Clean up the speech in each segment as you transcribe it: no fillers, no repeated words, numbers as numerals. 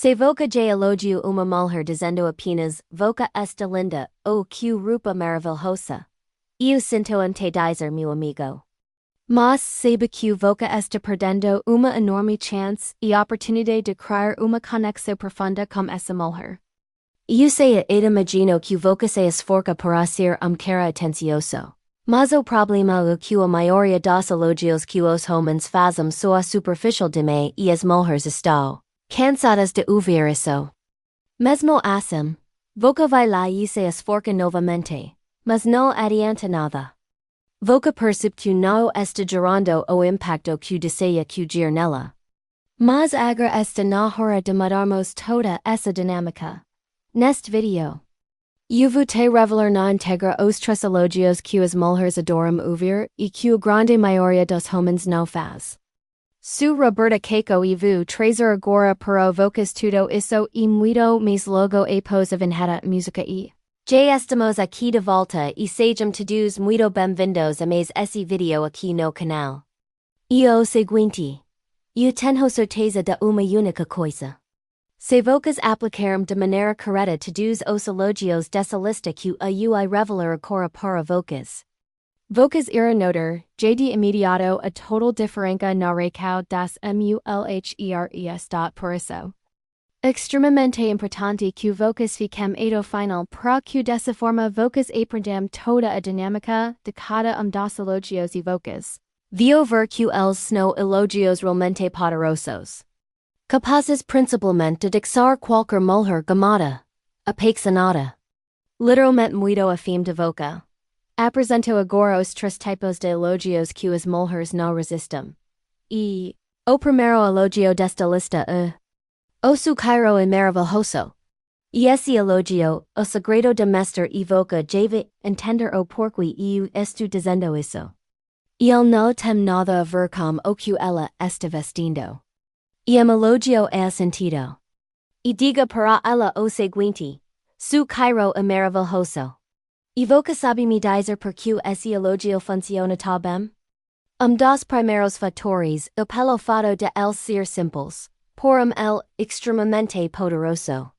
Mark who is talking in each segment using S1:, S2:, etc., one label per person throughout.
S1: Se voca de elogio uma mulher dizendo apenas, voca esta linda, ou que rupa maravilhosa. Eu sinto ante dizer meu amigo. Mas sabe que voca está perdendo uma enorme chance e oportunidade de criar uma conexão profunda com essa mulher. Eu sei imagino que voca se esforça para ser cara atencioso. Mas o problema é que a maioria dos elogios que os homens fazem soa superficial demais e as mulheres estão cansadas de ouvir isso. Mesmo assim, voca vai lá e se esforça novamente, mas não adianta nada. Voca percebe que não está gerando o impacto que deseja que gere nela. Mas agora está na hora de mudarmos toda essa dinâmica. Neste vídeo, eu vou te revelar na íntegra os três elogios que as mulheres adoram ouvir e que a grande maioria dos homens não faz. Sou Roberta Keiko e vou trazer agora para vocês tudo isso e muito mais logo após a vinheta música e... Já estamos aqui de volta e sejam todos muito bem-vindos a mais esse vídeo aqui no canal. E o seguinte, eu tenho certeza de uma única coisa. Se vocês aplicarem de maneira correta todos os elogios dessa lista que eu revelar agora para vocês. Vocês irão notar, já de imediato a total diferença na racal das mulheres. Por isso, extremamente importante que vocês fiquem até o final para que dessa forma vocês aprendam toda a dinâmica de cada dos elogios e vocês vão ver que eles são elogios realmente poderosos. Capazes principalmente de deixar qualquer mulher gamada, apaixonada. Literalmente muito afim de voca. Apresento agora os três tipos de elogios que as mulheres não resistem. E o primeiro elogio desta lista é o su cairo é maravilhoso. E esse elogio, o segredo de mestre e voca deve entender o porquê eu estou dizendo isso. Ele não tem nada a ver com o que ela está vestindo. E elogio é sentido. E diga para ela o seguinte, su cairo é maravilhoso. E voca sabe me dizer por que esse elogio funciona tão bem? Dos primeiros fatores, o pelo fato de el ser simples, porém el extremamente poderoso.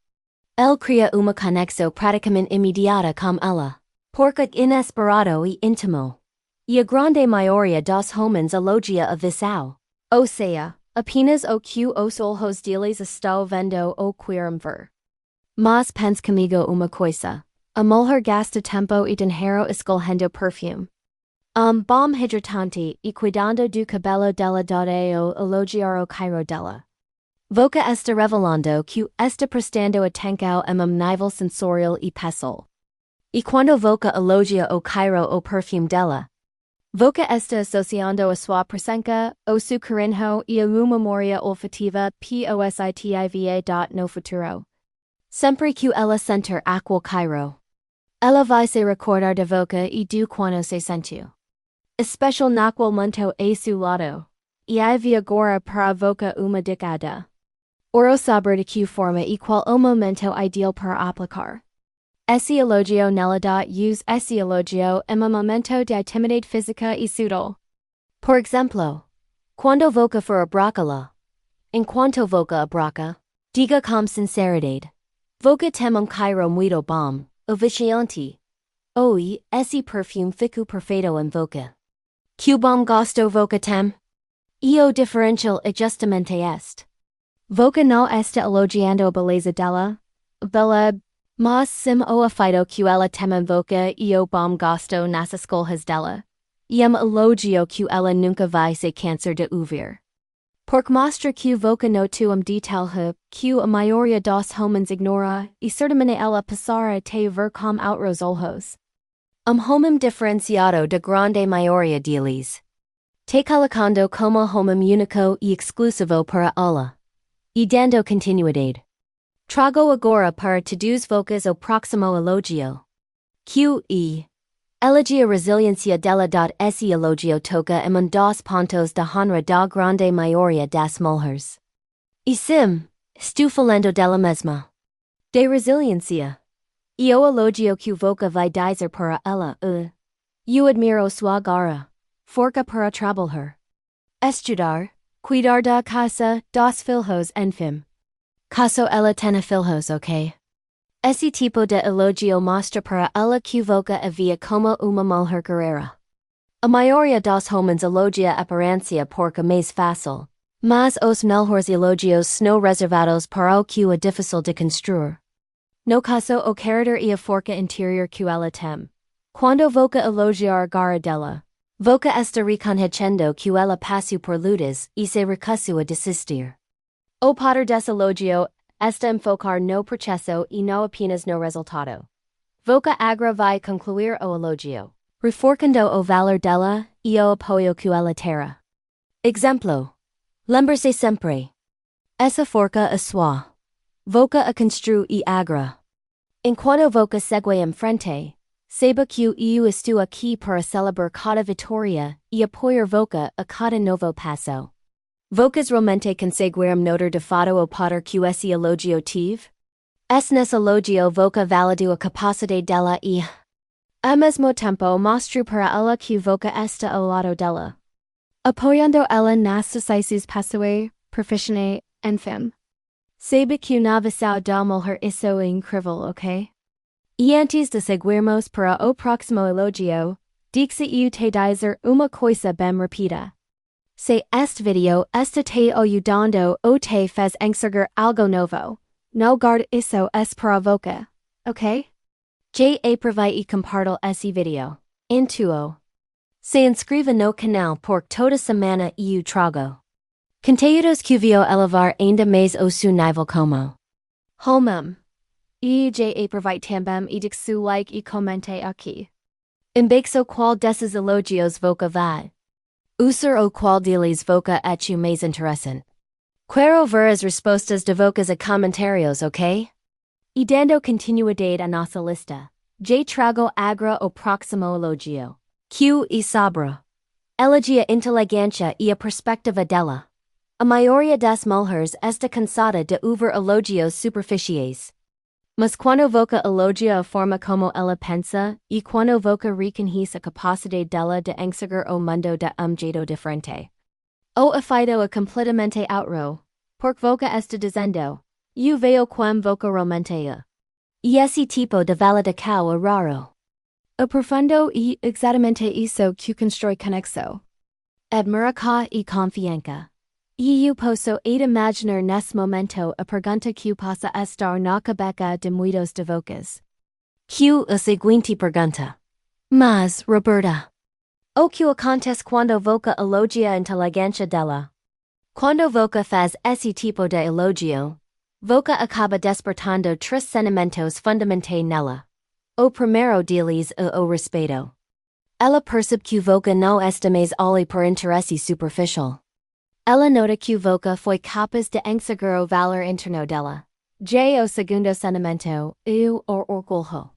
S1: El cria uma conexão praticamente imediata com ela, porque inesperado e íntimo. E a grande maioria dos homens elogia a visão. Ou seja, apenas o que os olhos deles estão vendo ou querem ver. Mas pense comigo uma coisa. A mulher gasta tempo e dinheiro escolhendo perfume. Bom hidratante e cuidando do cabelo dela dode o elogiar o cairo dela. Voca está revelando que está prestando atenção a nível sensorial e pessoal. E quando voca elogia o cairo o perfume dela, voca está associando a sua presença, o seu carinho e a uma memória olfativa positiva. No futuro. Sempre que ela sentir aquel cairo, ela vai se recordar de voca e do quando se sentiu. Especial naquel momento a seu lado. E vi agora para voca uma dica. Oro saber de que forma e qual o momento ideal para aplicar. Esse elogio nela dá use esse elogio em momento de intimidade física e sutil. Por exemplo, quando voca for abracá-la. Enquanto voca abraca, diga com sinceridade. Voca tem cairo muito bom, o viciante. Oi, esse perfume fico perfeito em voca. Que bom gosto voca tem? E o diferencial é justamente este. Voca não está elogiando a beleza dela, mas sim o afeto que ela tem em voca e o bom gosto nas escolhas dela. E elogio que ela nunca vai se cansar de ouvir. Porque mostra que voca no tu detalle que a maioria dos homens ignora e certamente ela passará te ver com outros olhos. Homem diferenciado de grande maioria deles. Te colocando como homem único e exclusivo para ela. E dando continuidade. Trago agora para todos vocês o próximo elogio. Que elogia resiliência dela. Esse elogio toca em dos pontos da honra da grande maioria das mulheres. E sim, estou falando dela mesma. De resiliência. E o elogio que voca vai dizer para ela eu admiro sua garra, forca para trabalhar. Estudar, cuidar da casa, dos filhos enfim. Caso ela tiene filhos, ok? Esse tipo de elogio mostra para ela que voca havia como uma mulher guerreira. A maioria dos homens elogia a aparência porque mais fácil, mas os melhores elogios são reservados para o que é difícil de construir. No caso o caráter e a força interior que ela tem. Quando voca elogiar gara dela, voca está reconhecendo que ela passou por lutas e se recusou a desistir. O poder desse elogio está enfocar no processo e não apenas no resultado. Voca agra vai concluir o elogio, reforçando o valor dela e o apoio que ela terá. Exemplo. Lembre-se sempre. Essa forca a sua. Voca a construir e agra. Enquanto voca segue em frente, saiba que eu estou aqui para celebrar cada vitória e apoiar voca a cada novo passo. Vocas realmente conseguiram notar de fato o poder que esse elogio tive? Nesse elogio voca validou a capacidade dela e, ao mesmo tempo, mostrou para ela que voca está ao lado dela, apoiando ela nas sucessos pessoais, profissionais, enfim. Saiba que na visão da mulher isso é incrível, ok? E antes de seguirmos para o próximo elogio, diga-se te dizer uma coisa bem rápida. Se este video está te ayudando ou te faz enxergar algo novo, não guarde isso para a boca, ok? Já aprovei e compartilhe esse video. Intuo. Se inscreva no canal porque toda semana eu trago conteúdos que vou elevar ainda mais o seu nível como homem. E já aprovei também e deixe seu like e comente aqui. Embaixo qual desses elogios voca vai usar o qual deles voca acho mais interessante. Quero ver as respostas de vocas a comentários, ok? E dando continuidade a nossa lista, já trago agra o próximo elogio. Q e sabra. Elogia a inteligência e a perspectiva dela. A maioria das mulheres está cansada de ouvir elogios superficiais. Mas quando voca elogia a forma como ela pensa, e quando voca reconhece a capacidade dela de enxergar o mundo de jeito diferente. O efeito é completamente outro, porque voca está dizendo, eu veo quem voca realmente é. E esse tipo de validação é raro. O profundo e exatamente isso que constrói conexão. Admiração e confiança. E eu posso imaginar nesse momento a pergunta que passa a estar na cabeça de muitos de vocas. Que a seguinte pergunta. Mas, Roberta, o que acontece quando voca elogia a inteligência dela? Quando voca faz esse tipo de elogio, voca acaba despertando três sentimentos fundamentais nela. O primeiro deles é o respeito. Ela percebe que voca não está mais ali por interesse superficial. Ela nota que voca foi capaz de enxergar o valor interno dela. Já o segundo sentimento é o orgulho.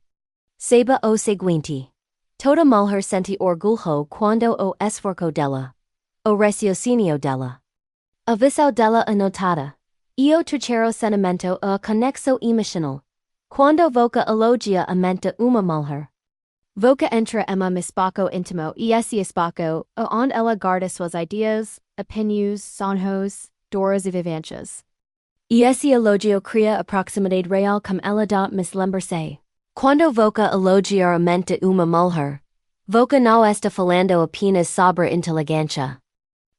S1: Saiba o seguinte. Toda mulher sente orgulho quando o esforço dela. O raciocínio dela. A visão dela é notada. E o terceiro sentimento é a conexão emocional. Quando voca elogia a mente uma mulher. Voca entra em um espaço íntimo e esse espaço é onde ela guarda suas ideias, opiniões, sonhos, dores e vivências. E esse elogio cria a proximidade real com ela dá mas lembrar-se. Quando voca elogiar a mente de uma mulher, voca não está falando apenas sobre inteligência.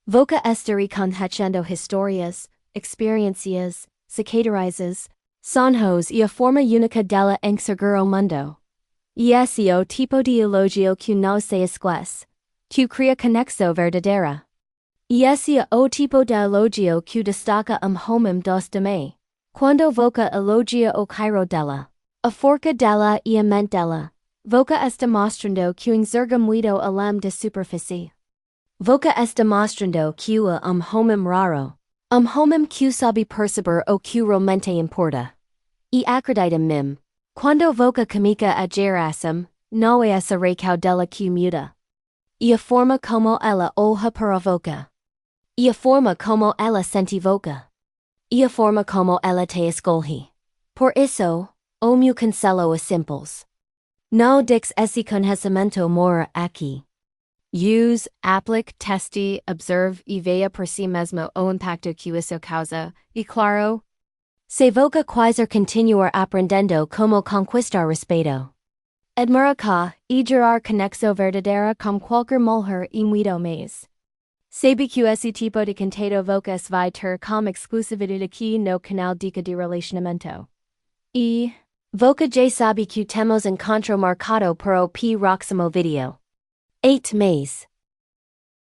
S1: Voca está reconhecendo histórias, experiências, cicatrizes, sonhos e a forma única dela enxergar o mundo. E esse é o tipo de elogio que não se esquece, que cria conexão verdadeira. E esse é o tipo de elogio que destaca homem dos demais. Quando voca elogia o cairo dela, a forca dela e a mente dela, voca está mostrando que enxerga muito além da superfície. Voca está mostrando que é homem raro, homem que sabe perceber o que realmente importa. E acredita mim. Quando voca comica a geração, não é essa recal dela que muda. E a forma como ela olha para a voca. E a forma como ela sente voca. E a forma como ela te escolhe. Por isso, o meu conselho é simples. Não dix esse conhecimento mora aqui. Use, aplique, teste, observe e veja por si mesmo o impacto que isso causa, e claro, Se voca quasar continuar aprendendo como conquistar respeto. Admira cá, e gerar conexão verdadeira com qualquer mulher e muito mais. Sabe que esse tipo de conteúdo voca vai ter como exclusividade aqui no canal Dica de Relacionamento. E voca já sabe que temos encontro marcado para o próximo vídeo. 8 mês.